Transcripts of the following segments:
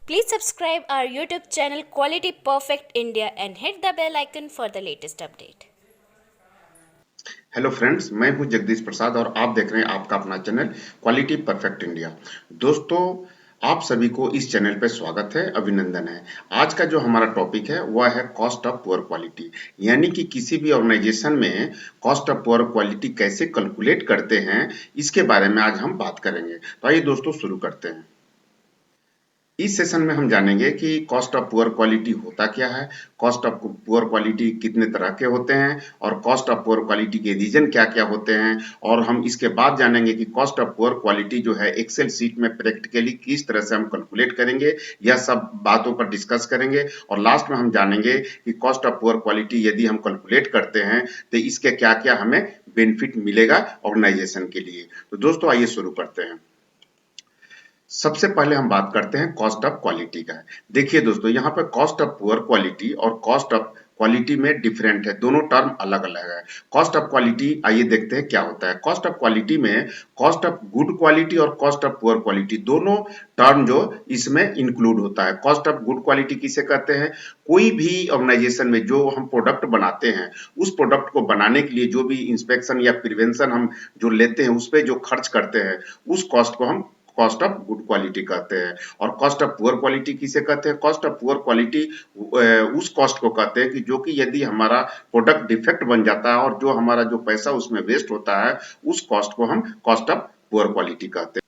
Please subscribe our YouTube channel Quality Perfect India and hit the bell icon for the latest update. Hello friends, मैं हूं जगदीश प्रसाद और आप देख रहे हैं आपका अपना चैनल क्वालिटी परफेक्ट इंडिया। दोस्तों, आप सभी को इस चैनल पे स्वागत है, अभिनंदन है। आज का जो हमारा टॉपिक है वह है कॉस्ट ऑफ पुअर क्वालिटी, यानी कि किसी भी ऑर्गेनाइजेशन में कॉस्ट ऑफ पुअर क्वालिटी कैसे कैलकुलेट करते हैं, इसके बारे में आज हम बात करेंगे। तो आइए दोस्तों शुरू करते हैं। इस सेशन में हम जानेंगे कि कॉस्ट ऑफ पुअर क्वालिटी होता क्या है, कॉस्ट ऑफ पुअर क्वालिटी कितने तरह के होते हैं और कॉस्ट ऑफ पुअर क्वालिटी के रीजन क्या क्या होते हैं, और हम इसके बाद जानेंगे कि कॉस्ट ऑफ पुअर क्वालिटी जो है एक्सेल शीट में प्रैक्टिकली किस तरह से हम कैलकुलेट करेंगे। यह सब बातों पर डिस्कस करेंगे और लास्ट में हम जानेंगे कि कॉस्ट ऑफ पुअर क्वालिटी यदि हम कैलकुलेट करते हैं तो इसके क्या क्या हमें बेनिफिट मिलेगा ऑर्गेनाइजेशन के लिए। तो दोस्तों आइए शुरू करते हैं। सबसे पहले हम बात करते हैं कॉस्ट ऑफ क्वालिटी का। देखिए दोस्तों, यहाँ पे कॉस्ट ऑफ पुअर क्वालिटी और कॉस्ट ऑफ क्वालिटी में डिफरेंट है, दोनों टर्म अलग अलग है। कॉस्ट ऑफ क्वालिटी आइए देखते हैं क्या होता है। कॉस्ट ऑफ क्वालिटी में कॉस्ट ऑफ गुड क्वालिटी और कॉस्ट ऑफ पुअर क्वालिटी दोनों टर्म जो इसमें इंक्लूड होता है। कॉस्ट ऑफ गुड क्वालिटी किसे कहते हैं? कोई भी ऑर्गेनाइजेशन में जो हम प्रोडक्ट बनाते हैं, उस प्रोडक्ट को बनाने के लिए जो भी इंस्पेक्शन या प्रिवेंशन हम जो लेते हैं, उस पर जो खर्च करते हैं, उस कॉस्ट को हम कॉस्ट ऑफ गुड क्वालिटी कहते हैं। और कॉस्ट ऑफ पुअर क्वालिटी किसे कहते हैं? कॉस्ट ऑफ पुअर क्वालिटी उस कॉस्ट को कहते हैं कि जो कि यदि हमारा प्रोडक्ट डिफेक्ट बन जाता है और जो हमारा जो पैसा उसमें वेस्ट होता है, उस कॉस्ट को हम कॉस्ट ऑफ पुअर क्वालिटी कहते हैं।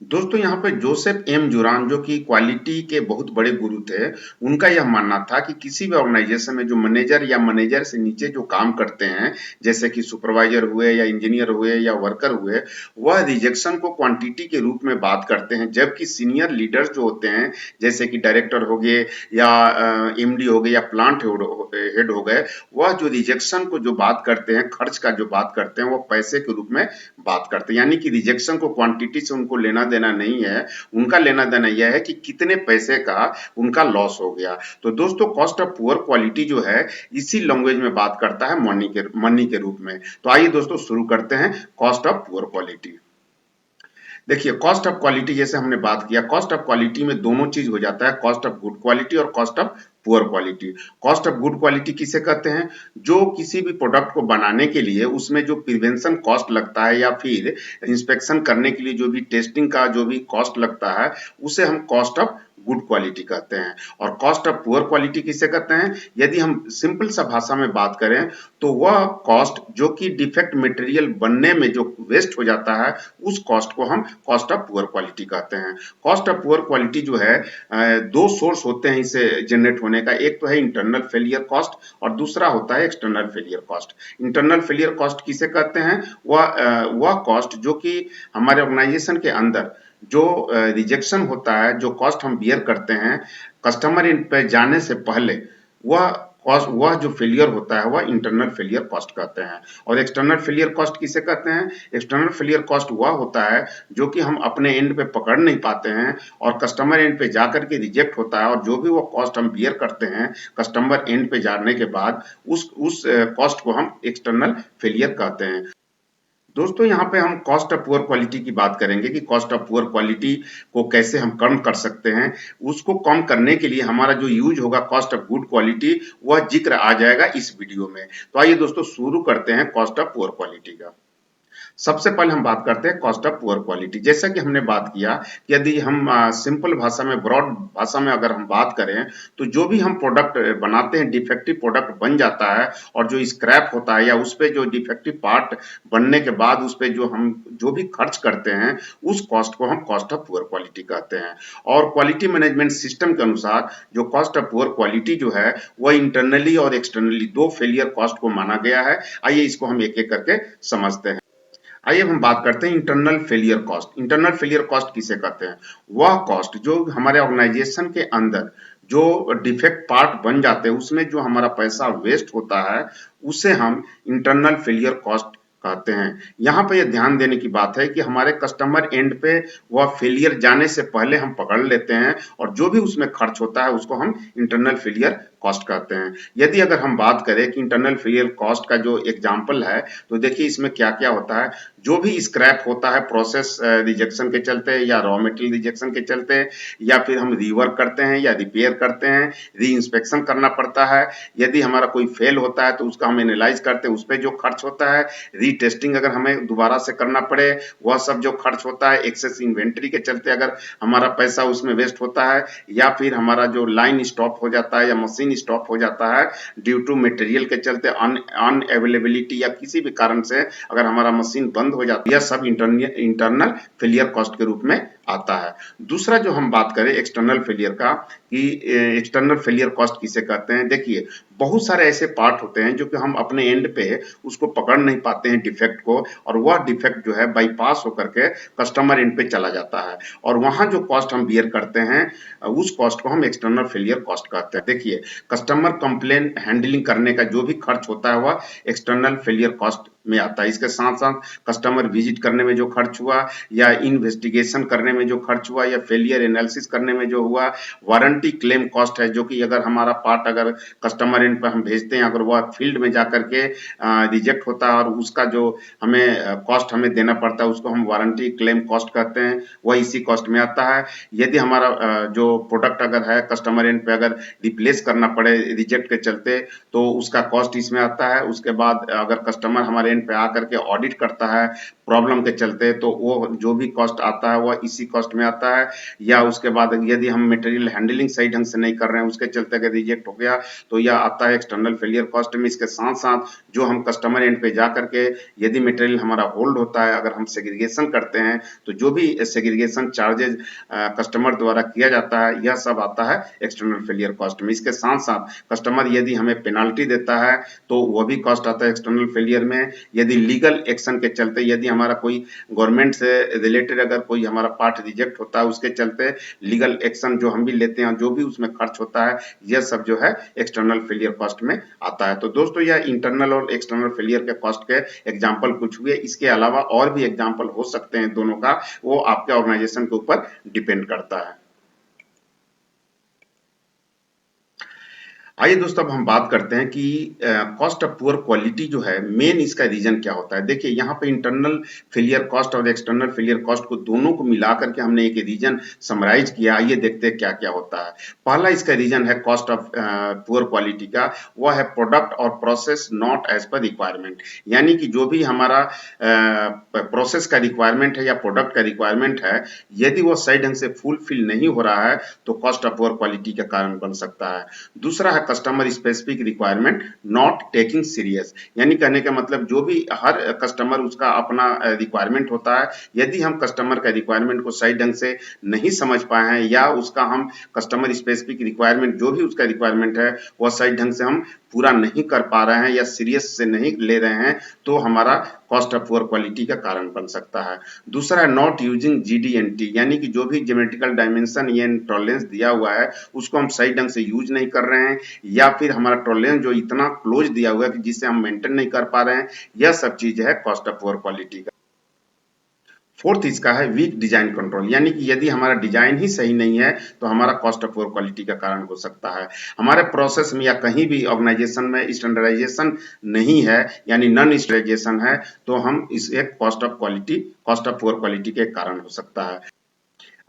दोस्तों, यहाँ पे जोसेफ एम जुरान जो कि क्वालिटी के बहुत बड़े गुरु थे, उनका यह मानना था कि किसी भी ऑर्गेनाइजेशन में जो मैनेजर या मैनेजर से नीचे जो काम करते हैं, जैसे कि सुपरवाइजर हुए या इंजीनियर हुए या वर्कर हुए, वह रिजेक्शन को क्वांटिटी के रूप में बात करते हैं, जबकि सीनियर लीडर्स जो होते हैं, जैसे कि डायरेक्टर हो गए या एमडी हो गए या प्लांट हेड हो गए, वह जो रिजेक्शन को जो बात करते हैं, खर्च का जो बात करते हैं, वो पैसे के रूप में बात करते हैं। यानी कि रिजेक्शन को क्वांटिटी से उनको लेना देना नहीं है, उनका लेना देना यह है कि कितने पैसे का उनका लॉस हो गया। तो दोस्तों, कॉस्ट ऑफ पुअर क्वालिटी जो है इसी लैंग्वेज में बात करता है मनी के रूप में। तो आइए दोस्तों शुरू करते हैं कॉस्ट ऑफ पुअर क्वालिटी। देखिए, कॉस्ट ऑफ क्वालिटी जैसे हमने बात किया, कॉस्ट ऑफ क्वालिटी में दोनों चीज हो जाता है, कॉस्ट ऑफ गुड क्वालिटी और cost of poor quality. Cost of good quality किसे कहते हैं? जो किसी भी प्रोडक्ट को बनाने के लिए उसमें जो प्रिवेंशन कॉस्ट लगता है या फिर इंस्पेक्शन करने के लिए जो भी टेस्टिंग का जो भी कॉस्ट लगता है, उसे हम कॉस्ट ऑफ गुड क्वालिटी कहते हैं। और कॉस्ट ऑफ पुअर क्वालिटी किसे कहते हैं? यदि हम सिंपल सा भाषा में बात करें तो वह कॉस्ट जो कि डिफेक्ट मटेरियल बनने में जो वेस्ट हो जाता है, उस कॉस्ट को हम कॉस्ट ऑफ पुअर क्वालिटी कहते हैं। कॉस्ट ऑफ पुअर क्वालिटी जो है, दो सोर्स होते हैं इसे जनरेट होने का। एक तो है इंटरनल फेलियर कॉस्ट और दूसरा होता है external failure cost. Internal failure cost किसे कहते हैं? वह कॉस्ट जो कि हमारे ऑर्गेनाइजेशन के अंदर जो रिजेक्शन होता है, जो कॉस्ट हम बियर करते हैं कस्टमर इन पे जाने से पहले, वह कॉस्ट, वह जो फेलियर होता है, वह इंटरनल फेलियर कॉस्ट कहते हैं। और एक्सटर्नल फेलियर कॉस्ट किसे कहते हैं? एक्सटर्नल फेलियर कॉस्ट वह होता है जो कि हम अपने एंड पे पकड़ नहीं पाते हैं और कस्टमर एंड पे जाकर के रिजेक्ट होता है, और जो भी वो कॉस्ट हम बियर करते हैं कस्टमर एंड पे जाने के बाद, उस कॉस्ट को हम एक्सटर्नल फेलियर कहते हैं। दोस्तों, यहाँ पे हम कॉस्ट ऑफ पुअर क्वालिटी की बात करेंगे कि कॉस्ट ऑफ पुअर क्वालिटी को कैसे हम कम कर सकते हैं। उसको कम करने के लिए हमारा जो यूज होगा कॉस्ट ऑफ गुड क्वालिटी, वह जिक्र आ जाएगा इस वीडियो में। तो आइए दोस्तों शुरू करते हैं कॉस्ट ऑफ पुअर क्वालिटी का। सबसे पहले हम बात करते हैं कॉस्ट ऑफ पुअर क्वालिटी। जैसा कि हमने बात किया कि यदि हम सिंपल भाषा में, ब्रॉड भाषा में अगर हम बात करें, तो जो भी हम प्रोडक्ट बनाते हैं, डिफेक्टिव प्रोडक्ट बन जाता है और जो स्क्रैप होता है या उस पे जो डिफेक्टिव पार्ट बनने के बाद उस पे जो हम जो भी खर्च करते हैं, उस कॉस्ट को हम कॉस्ट ऑफ पुअर क्वालिटी कहते हैं। और क्वालिटी मैनेजमेंट सिस्टम के अनुसार जो कॉस्ट ऑफ पुअर क्वालिटी जो है, वह इंटरनली और एक्सटर्नली दो फेलियर कॉस्ट को माना गया है। आइए इसको हम एक एक करके समझते हैं। आइए अब हम बात करते हैं internal failure cost. Internal failure cost किसे कहते हैं? वह कॉस्ट जो हमारे ऑर्गेनाइजेशन के अंदर जो डिफेक्ट पार्ट बन जाते हैं, उसमें जो हमारा पैसा वेस्ट होता है, उसे हम इंटरनल फेलियर कॉस्ट कहते हैं। यहाँ पे यह ध्यान देने की बात है कि हमारे कस्टमर एंड पे वह फेलियर जाने से पहले हम पकड़ लेते हैं और जो भी उसमें खर्च होता है उसको हम इंटरनल फेलियर कॉस्ट कहते हैं। यदि अगर हम बात करें कि इंटरनल फेलियर कॉस्ट का जो एग्जांपल है, तो देखिए इसमें क्या-क्या होता है। जो भी स्क्रैप होता है प्रोसेस रिजेक्शन के चलते या रॉ मटेरियल रिजेक्शन के चलते, या फिर हम रीवर्क करते हैं या रिपेयर करते हैं, री इंस्पेक्शन करना पड़ता है। यदि हमारा कोई फेल होता है तो उसका हम एनालाइज करते हैं, उस पे जो खर्च होता है, रीटेस्टिंग अगर हमें दोबारा से करना पड़े, वह सब जो खर्च होता है, एक्सेस इन्वेंट्री के चलते अगर हमारा पैसा उसमें वेस्ट होता है, या फिर हमारा जो लाइन स्टॉप हो जाता है या मशीन स्टॉप हो जाता है ड्यू टू मटेरियल के चलते, अनअवेलेबिलिटी या किसी भी कारण से अगर हमारा मशीन बंद हो जाती है, यह सब इंटरनल फेलियर कॉस्ट के रूप में आता है। दूसरा जो हम बात करें एक्सटर्नल फेलियर का, कि एक्सटर्नल फेलियर कॉस्ट किसे कहते हैं। देखिए बहुत सारे ऐसे पार्ट होते हैं जो कि हम अपने एंड पे उसको पकड़ नहीं पाते हैं डिफेक्ट को, और वह डिफेक्ट जो है बाईपास होकर के कस्टमर एंड पे चला जाता है, और वहां जो कॉस्ट हम बियर करते हैं उस कॉस्ट को हम एक्सटर्नल फेलियर कॉस्ट कहते हैं। देखिए कस्टमर कंप्लेन हैंडलिंग करने का जो भी खर्च होता है वह एक्सटर्नल फेलियर कॉस्ट में आता है। इसके साथ साथ कस्टमर विजिट करने में जो खर्च हुआ, या इन्वेस्टिगेशन करने में जो खर्च हुआ, या फेलियर एनालिसिस करने में जो हुआ, वारंटी क्लेम कॉस्ट है, जो कि अगर हमारा पार्ट अगर कस्टमर एंड पर हम भेजते हैं, अगर वह फील्ड में जाकर के रिजेक्ट होता है और उसका जो हमें कॉस्ट हमें देना पड़ता है उसको हम वारंटी क्लेम कॉस्ट कहते हैं, वह इसी कॉस्ट में आता है। यदि हमारा जो प्रोडक्ट अगर है कस्टमर एंड पे अगर रिप्लेस करना पड़े रिजेक्ट के चलते, तो उसका कॉस्ट इसमें आता है। उसके बाद अगर कस्टमर हमारे एंड पे आकर के ऑडिट करता है प्रॉब्लम के चलते, तो वो जो भी कॉस्ट आता है वह इसी कॉस्ट में आता है। या उसके बाद यदि हम मटेरियल हैंडलिंग सही ढंग से नहीं कर रहे हैं उसके चलते अगर रिजेक्ट हो गया, तो यह आता है एक्सटर्नल फेलियर कॉस्ट में। इसके साथ साथ जो हम कस्टमर एंड पे जा करके यदि मटेरियल हमारा होल्ड होता है, अगर हम सेग्रीगेशन करते हैं, तो जो भी सेग्रीगेशन चार्जेज कस्टमर द्वारा किया जाता है, यह सब आता है एक्सटर्नल फेलियर कॉस्ट में। इसके साथ साथ कस्टमर यदि हमें पेनाल्टी देता है तो वह भी कॉस्ट आता है एक्सटर्नल फेलियर में। यदि लीगल एक्शन के चलते यदि हमारा कोई गवर्नमेंट से रिलेटेड अगर कोई हमारा पार्ट रिजेक्ट होता है उसके चलते लीगल एक्शन जो हम भी लेते हैं, जो भी उसमें खर्च होता है, यह सब जो है एक्सटर्नल फेलियर कॉस्ट में आता है। तो दोस्तों यह इंटरनल और एक्सटर्नल फेलियर के कॉस्ट के एग्जाम्पल कुछ हुए। इसके अलावा और भी एग्जाम्पल हो सकते हैं दोनों का, वो आपके ऑर्गेनाइजेशन के ऊपर डिपेंड करता है। आइए दोस्तों अब हम बात करते हैं कि कॉस्ट ऑफ पुअर क्वालिटी जो है मेन इसका रीजन क्या होता है। देखिए यहाँ पे इंटरनल फेलियर कॉस्ट और एक्सटर्नल फेलियर कॉस्ट को दोनों को मिला करके हमने एक रीजन समराइज किया। आइए देखते हैं क्या क्या होता है। पहला इसका रीजन है कॉस्ट ऑफ पुअर क्वालिटी का, वह है प्रोडक्ट और process not as per requirement. यानी कि जो भी हमारा प्रोसेस का रिक्वायरमेंट है या प्रोडक्ट का रिक्वायरमेंट है, यदि वो सही ढंग से फुलफिल नहीं हो रहा है तो कॉस्ट ऑफ पुअर क्वालिटी का कारण बन सकता है। दूसरा है customer specific requirement not taking serious. यानी कहने का मतलब जो भी हर कस्टमर उसका अपना रिक्वायरमेंट होता है, यदि हम कस्टमर का रिक्वायरमेंट को सही ढंग से नहीं समझ पाए हैं, या उसका हम कस्टमर स्पेसिफिक रिक्वायरमेंट जो भी उसका रिक्वायरमेंट है वह सही ढंग से हम पूरा नहीं कर पा रहे हैं या सीरियस से नहीं ले रहे हैं, तो हमारा कॉस्ट ऑफ पुअर क्वालिटी का कारण बन सकता है। दूसरा है नॉट यूजिंग जीडीएनटी, यानी कि जो भी ज्योमेट्रिकल डायमेंशन या टॉलरेंस दिया हुआ है उसको हम सही ढंग से यूज नहीं कर रहे हैं, या फिर हमारा टॉलरेंस जो इतना क्लोज दिया हुआ है कि जिसे हम मेंटेन नहीं कर पा रहे हैं, यह सब चीज है कॉस्ट ऑफ पुअर क्वालिटी का। फोर्थ इसका है वीक डिजाइन कंट्रोल, यानी कि यदि हमारा डिजाइन ही सही नहीं है तो हमारा कॉस्ट ऑफ पुअर क्वालिटी का कारण हो सकता है। हमारे प्रोसेस में या कहीं भी ऑर्गेनाइजेशन में स्टैंडर्डाइजेशन नहीं है, यानी नॉन स्टैंडर्डाइजेशन है, तो हम इस एक कॉस्ट ऑफ पुअर क्वालिटी के कारण हो सकता है।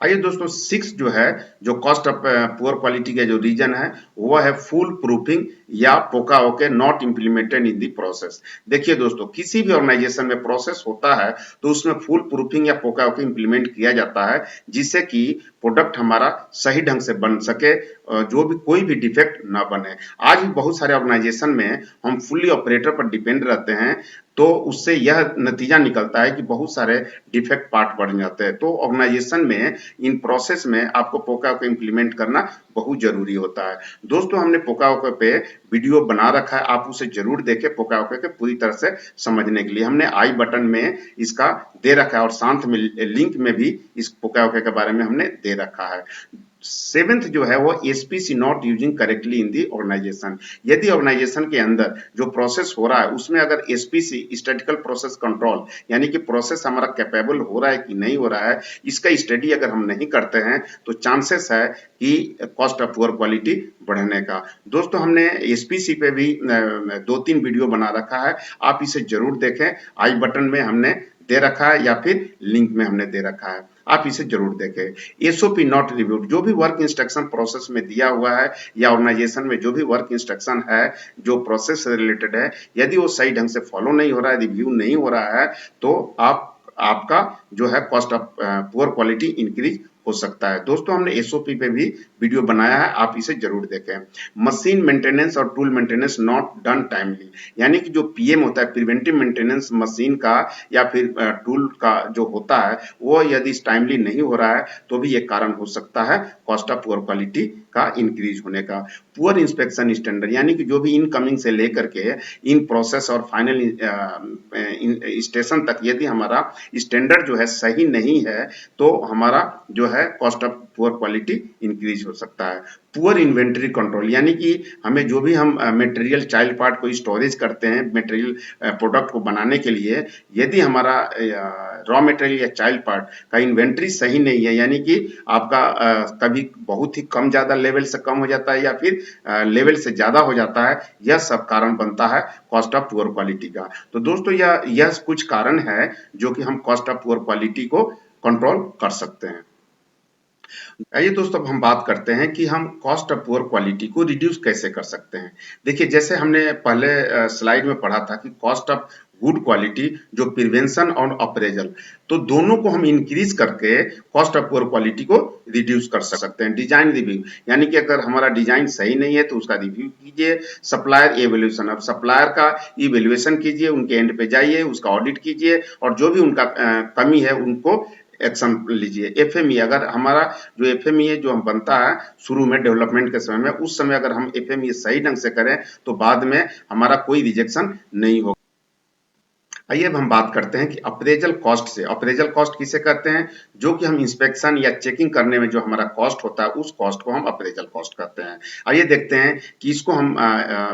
आइए दोस्तों सिक्स जो है, जो कॉस्ट ऑफ पुअर क्वालिटी का जो रीजन है वह है फुल प्रूफिंग या पोका okay not implemented in the process. देखिए दोस्तों किसी भी ऑर्गेनाइजेशन में प्रोसेस होता है तो उसमें फुल प्रूफिंग या पोका ओके इम्प्लीमेंट किया जाता है, जिससे कि प्रोडक्ट हमारा सही ढंग से बन सके, जो भी कोई भी डिफेक्ट ना बने। आज भी बहुत सारे ऑर्गेनाइजेशन में हम फुल्ली ऑपरेटर पर डिपेंड रहते हैं, तो उससे यह नतीजा निकलता है कि बहुत सारे डिफेक्ट पार्ट बढ़ जाते हैं। तो ऑर्गेनाइजेशन में इन प्रोसेस में आपको पोका ओके इम्प्लीमेंट करना बहुत जरूरी होता है। दोस्तों हमने पोका ओके पे वीडियो बना रखा है, आप उसे जरूर देखें पोका ओके के पूरी तरह से समझने के लिए। हमने आई बटन में इसका दे रखा है और साथ में लिंक में भी इस पोका ओके के बारे में हमने दे रखा है। सेवेंथ जो है वो SPC not using correctly in the organization. यदि ऑर्गेनाइजेशन के अंदर जो प्रोसेस हो रहा है उसमें अगर एसपीसी स्टैटिकल प्रोसेस कंट्रोल यानी कि प्रोसेस हमारा कैपेबल हो रहा है कि नहीं हो रहा है, इसका स्टडी अगर हम नहीं करते हैं तो चांसेस है कि कॉस्ट ऑफ पुअर क्वालिटी बढ़ने का। दोस्तों हमने एसपीसी पे भी 2-3 वीडियो बना रखा है, आप इसे जरूर देखें। आई बटन में हमने दे रखा है या फिर लिंक में हमने दे रखा है, आप इसे जरूर देखें। एसओपी नॉट रिव्यूड, जो भी वर्क इंस्ट्रक्शन प्रोसेस में दिया हुआ है या ऑर्गेनाइजेशन में जो भी वर्क इंस्ट्रक्शन है जो प्रोसेस से रिलेटेड है, यदि वो सही ढंग से फॉलो नहीं हो रहा है, रिव्यू नहीं हो रहा है, तो आपका जो है cost of poor quality increase हो सकता है। दोस्तों हमने एसओपी पे भी वीडियो बनाया है, आप इसे जरूर देखें। मशीन मेंटेनेंस और tool maintenance not done timely, यानी कि जो पीएम होता है प्रिवेंटिव मेंटेनेंस मशीन का या फिर टूल का जो होता है वो यदि टाइमली नहीं हो रहा है तो भी ये कारण हो सकता है कॉस्ट ऑफ पुअर क्वालिटी का इंक्रीज होने का। पुअर इंस्पेक्शन स्टैंडर्ड, यानी कि जो भी इनकमिंग से लेकर के इन प्रोसेस और फाइनल स्टेशन तक यदि हमारा स्टैंडर्ड जो है सही नहीं है तो हमारा जो है cost of poor quality increase हो सकता है। पुअर इन्वेंटरी कंट्रोल, यानी कि हमें जो भी हम मटेरियल चाइल्ड पार्ट को स्टोरेज करते हैं मटेरियल प्रोडक्ट को बनाने के लिए, यदि हमारा रॉ मटेरियल या चाइल्ड पार्ट का इन्वेंटरी सही नहीं है, यानी कि आपका कभी बहुत ही कम ज्यादा लेवल से कम हो जाता है या फिर लेवल से ज्यादा हो जाता है, यह सब कारण बनता है कॉस्ट ऑफ पुअर क्वालिटी का। तो दोस्तों यह कुछ कारण है जो कि हम कॉस्ट ऑफ पुअर क्वालिटी को कंट्रोल कर सकते हैं। आइए दोस्तों अब हम बात करते हैं कि हम कॉस्ट ऑफ पुअर क्वालिटी को रिड्यूस कैसे कर सकते हैं। देखिए जैसे हमने पहले स्लाइड में पढ़ा था कि कॉस्ट ऑफ गुड क्वालिटी जो प्रिवेंशन और अप्रेजल, तो दोनों को हम इंक्रीज करके कॉस्ट ऑफ पुअर क्वालिटी को रिड्यूस कर सकते हैं। डिजाइन रिव्यू, यानी कि अगर हमारा डिजाइन सही नहीं है तो उसका रिव्यू कीजिए। सप्लायर एवेल्यूशन, अब सप्लायर का इवेल्युएशन कीजिए, उनके एंड पे जाइए, उसका ऑडिट कीजिए और जो भी उनका कमी है उनको एक्शन लीजिए। एफएमई, अगर हमारा जो एफएमई है जो हम बनता है शुरू में डेवलपमेंट के समय में, उस समय अगर हम एफएमई सही ढंग से करें तो बाद में हमारा कोई रिजेक्शन नहीं होगा। आइए अब हम बात करते हैं कि अप्रेजल कॉस्ट से, अप्रेजल कॉस्ट किसे कहते हैं, जो कि हम इंस्पेक्शन या चेकिंग करने में जो हमारा कॉस्ट होता है उस कॉस्ट को हम अप्रेजल कॉस्ट कहते हैं। आइए देखते हैं कि इसको हम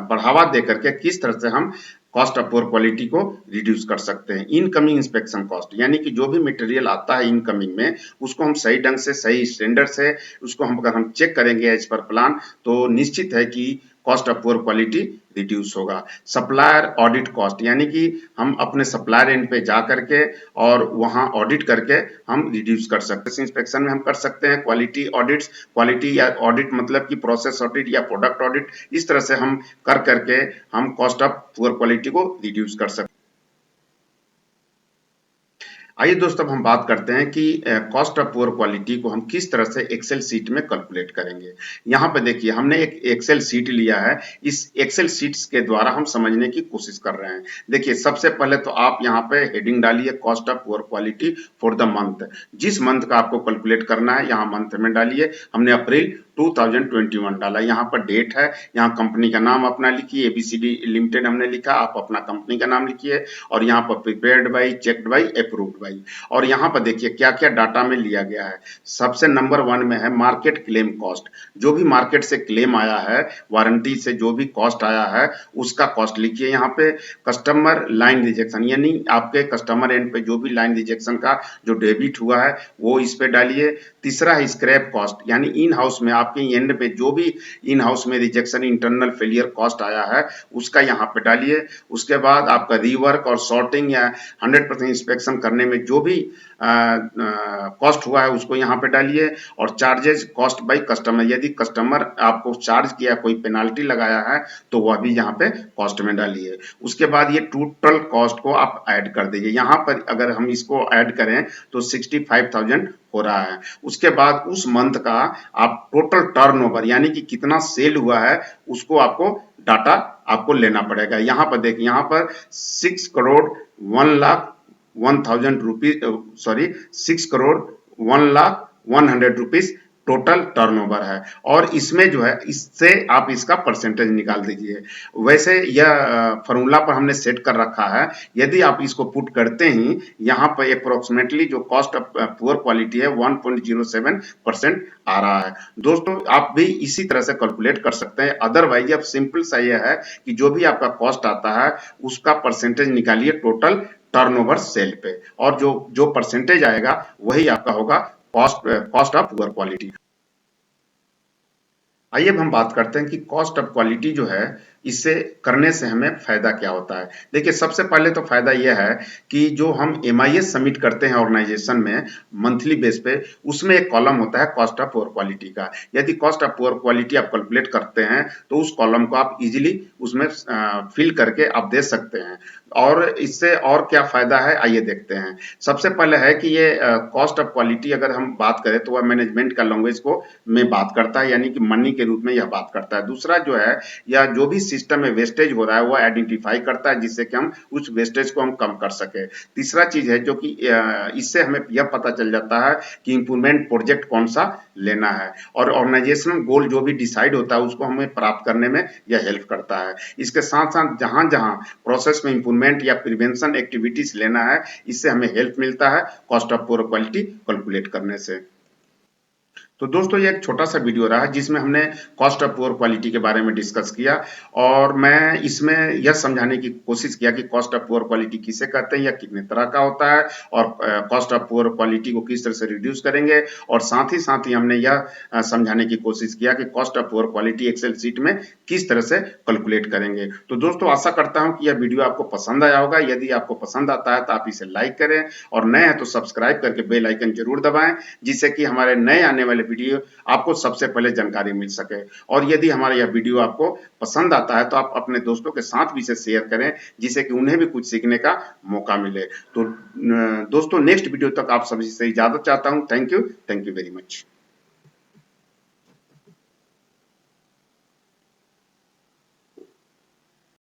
बढ़ावा दे करके किस तरह से हम कॉस्ट ऑफ पुअर क्वालिटी को रिड्यूस कर सकते हैं। इनकमिंग इंस्पेक्शन कॉस्ट, यानी कि जो भी मटेरियल आता है इनकमिंग में उसको हम सही ढंग से सही स्टैंडर्ड से उसको हम अगर हम चेक करेंगे एज पर प्लान तो निश्चित है कि cost of poor quality reduce होगा। सप्लायर ऑडिट कॉस्ट, यानी कि हम अपने सप्लायर एंड पे जा करके और वहां ऑडिट करके हम रिड्यूस कर सकते हैं। इंस्पेक्शन में हम कर सकते हैं क्वालिटी ऑडिट्स, क्वालिटी या ऑडिट मतलब कि प्रोसेस ऑडिट या प्रोडक्ट ऑडिट, इस तरह से हम कर करके हम कॉस्ट ऑफ पुअर क्वालिटी को रिड्यूस कर सकते हैं। आइए दोस्तों अब हम बात करते हैं कि कॉस्ट ऑफ पुअर क्वालिटी को हम किस तरह से एक्सेल शीट में कैलकुलेट करेंगे। यहाँ पे देखिए हमने एक एक्सेल शीट लिया है, इस एक्सेल शीट्स के द्वारा हम समझने की कोशिश कर रहे हैं। देखिए सबसे पहले तो आप यहाँ पे हेडिंग डालिए cost of poor quality for the month, जिस मंथ का आपको कैलकुलेट करना है यहाँ मंथ में डालिए। हमने अप्रैल 2021 डाला, यहाँ पर डेट है, यहाँ कंपनी का नाम अपना लिखिए, एबीसीडी लिमिटेड हमने लिखा, आप अपना कंपनी का नाम लिखिए और यहाँ पर prepared by, checked by, approved by. और यहाँ पर देखिए क्या क्या डाटा में लिया गया है। सबसे नंबर 1 में है मार्केट क्लेम कॉस्ट, जो भी मार्केट से क्लेम आया है, वारंटी से जो भी कॉस्ट आया है उसका कॉस्ट लिखिए। यहाँ पे कस्टमर लाइन रिजेक्शन, यानी आपके कस्टमर एंड पे जो भी लाइन रिजेक्शन का जो डेबिट हुआ है वो इस पे डालिए। तीसरा है स्क्रैप कॉस्ट, यानी इन हाउस में आपके एंड पे जो भी इन हाउस में रिजेक्शन इंटरनल फेलियर कॉस्ट आया है उसका यहाँ पे डालिए। उसके बाद आपका रीवर्क और सॉर्टिंग या 100% इंस्पेक्शन करने में जो भी कॉस्ट हुआ है उसको यहाँ पे डालिए। और चार्जेस कॉस्ट बाई कस्टमर, यदि कस्टमर आपको चार्ज किया, कोई पेनाल्टी लगाया है तो वह भी यहाँ पे कॉस्ट में डालिए। उसके बाद ये टोटल कॉस्ट को आप ऐड कर दीजिए। यहाँ पर अगर हम इसको ऐड करें तो 65,000 हो रहा है। उसके बाद उस मंथ का आप टोटल टर्नओवर, यानी कि कितना सेल हुआ है उसको आपको डाटा आपको लेना पड़ेगा। यहाँ पर देखिए, यहाँ पर 6 crore 1 lakh 1,000 rupees, sorry 6 crore 1 lakh 100 rupees total turnover है और इसमें जो है इससे आप इसका परसेंटेज निकाल दीजिए। वैसे यह फॉर्मूला पर हमने सेट कर रखा है। यदि आप इसको पुट करते ही यहाँ पर अप्रोक्सीमेटली जो कॉस्ट ऑफ पुअर क्वालिटी है 1.07% आ रहा है। दोस्तों आप भी इसी तरह से कैलकुलेट कर सकते हैं। अदरवाइज अब सिंपल सा यह है कि जो भी आपका कॉस्ट आता है उसका परसेंटेज निकालिए टोटल टर्नओवर सेल पे और जो जो परसेंटेज आएगा वही आपका होगा कॉस्ट ऑफ पुअर क्वालिटी। आइए अब हम बात करते हैं कि कॉस्ट ऑफ क्वालिटी जो है इससे करने से हमें फायदा क्या होता है। देखिए सबसे पहले तो फायदा यह है कि जो हम एमआईएस सबमिट करते हैं ऑर्गेनाइजेशन में मंथली बेस पे उसमें एक कॉलम होता है कॉस्ट ऑफ पुअर क्वालिटी का। यदि कॉस्ट ऑफ पुअर क्वालिटी आप कैलकुलेट करते हैं तो उस कॉलम को आप इजीली उसमें फिल करके आप दे सकते हैं। और इससे और क्या फायदा है आइए देखते हैं। सबसे पहले है कि ये कॉस्ट ऑफ क्वालिटी अगर हम बात करें तो वह मैनेजमेंट का लैंग्वेज को में बात करता है, यानी कि मनी के रूप में यह बात करता है। दूसरा जो है या जो भी सिस्टम में वेस्टेज हो रहा है वो आइडेंटिफाई करता है जिससे कि हम उस वेस्टेज को हम कम कर सके। तीसरा चीज है जो कि इससे हमें यह पता चल जाता है कि इंप्रूवमेंट प्रोजेक्ट कौन सा लेना है और ऑर्गेनाइजेशनल गोल जो भी डिसाइड होता है उसको हमें प्राप्त करने में यह हेल्प करता है। इसके साथ साथ जहां जहां प्रोसेस में इंप्रूवमेंट या प्रिवेंशन एक्टिविटीज लेना है इससे हमें हेल्प मिलता है cost of poor quality calculate करने से। तो दोस्तों ये एक छोटा सा वीडियो रहा जिसमें हमने कॉस्ट ऑफ पुअर क्वालिटी के बारे में डिस्कस किया और मैं इसमें यह समझाने की कोशिश किया कि कॉस्ट ऑफ पुअर क्वालिटी किसे कहते हैं या कितने तरह का होता है और कॉस्ट ऑफ पुअर क्वालिटी को किस तरह से रिड्यूस करेंगे और साथ ही हमने यह समझाने की कोशिश किया कि cost of poor quality Excel sheet में किस तरह से कैलकुलेट करेंगे। तो दोस्तों आशा करता हूं कि यह वीडियो आपको पसंद आया होगा। यदि आपको पसंद आता है तो आप इसे लाइक करें और नए हैं तो सब्सक्राइब करके बेल आइकन जरूर दबाएं जिससे कि हमारे नए आने वाले वीडियो आपको सबसे पहले जानकारी मिल सके। और यदि हमारा यह वीडियो आपको पसंद आता है तो आप अपने दोस्तों के साथ भी इसे शेयर करें जिससे कि उन्हें भी कुछ सीखने का मौका मिले। तो दोस्तों नेक्स्ट वीडियो तक आप सभी से इजाजत चाहता हूं। Thank you very much.